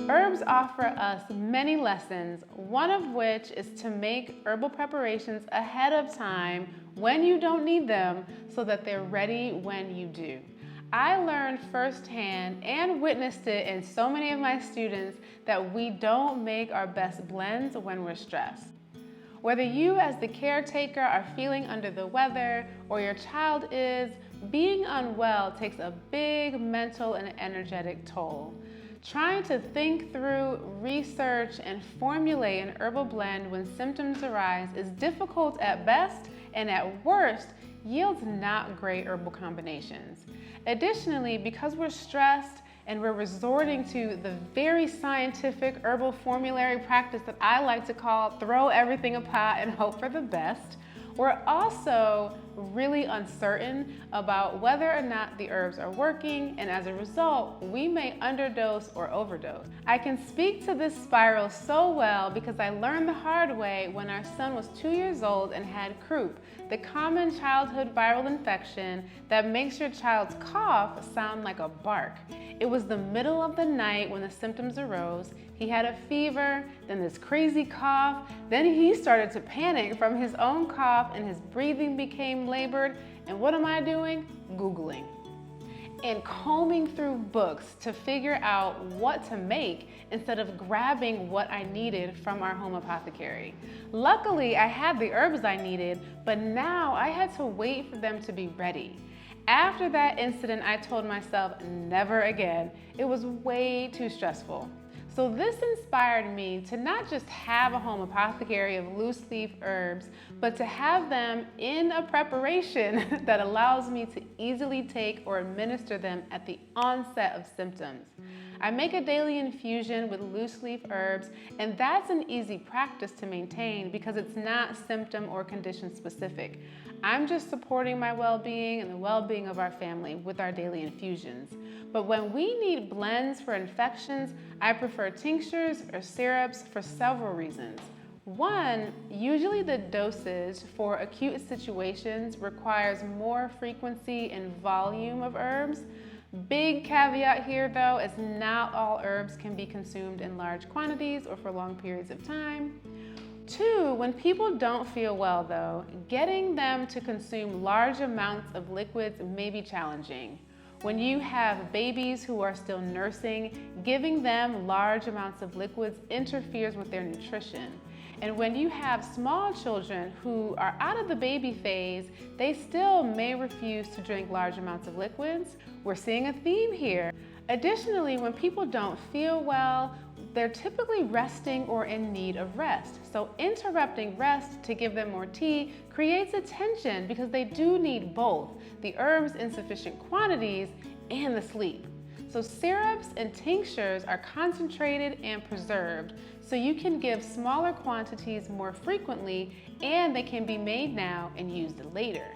Herbs offer us many lessons, one of which is to make herbal preparations ahead of time when you don't need them so that they're ready when you do. I learned firsthand and witnessed it in so many of my students that we don't make our best blends when we're stressed. Whether you as the caretaker are feeling under the weather or your child is, being unwell takes a big mental and energetic toll. Trying to think through, research, and formulate an herbal blend when symptoms arise is difficult at best and at worst yields not great herbal combinations. Additionally, because we're stressed and we're resorting to the very scientific herbal formulary practice that I like to call throw everything in a pot and hope for the best, we're also really uncertain about whether or not the herbs are working, and as a result, we may underdose or overdose. I can speak to this spiral so well because I learned the hard way when our son was 2 years old and had croup, the common childhood viral infection that makes your child's cough sound like a bark. It was the middle of the night when the symptoms arose. He had a fever, then this crazy cough, then he started to panic from his own cough and his breathing became labored. And what am I doing? Googling and combing through books to figure out what to make instead of grabbing what I needed from our home apothecary. Luckily, I had the herbs I needed, but now I had to wait for them to be ready. After that incident, I told myself, never again. It was way too stressful. So this inspired me to not just have a home apothecary of loose leaf herbs, but to have them in a preparation that allows me to easily take or administer them at the onset of symptoms. I make a daily infusion with loose leaf herbs, and that's an easy practice to maintain because it's not symptom or condition specific. I'm just supporting my well-being and the well-being of our family with our daily infusions. But when we need blends for infections, I prefer tinctures or syrups for several reasons. One, usually the dosage for acute situations requires more frequency and volume of herbs. Big caveat here though is not all herbs can be consumed in large quantities or for long periods of time. Two, when people don't feel well though, getting them to consume large amounts of liquids may be challenging. When you have babies who are still nursing, giving them large amounts of liquids interferes with their nutrition. And when you have small children who are out of the baby phase, they still may refuse to drink large amounts of liquids. We're seeing a theme here. Additionally, when people don't feel well, they're typically resting or in need of rest. So interrupting rest to give them more tea creates a tension because they do need both, the herbs in sufficient quantities and the sleep. So syrups and tinctures are concentrated and preserved, so you can give smaller quantities more frequently, and they can be made now and used later.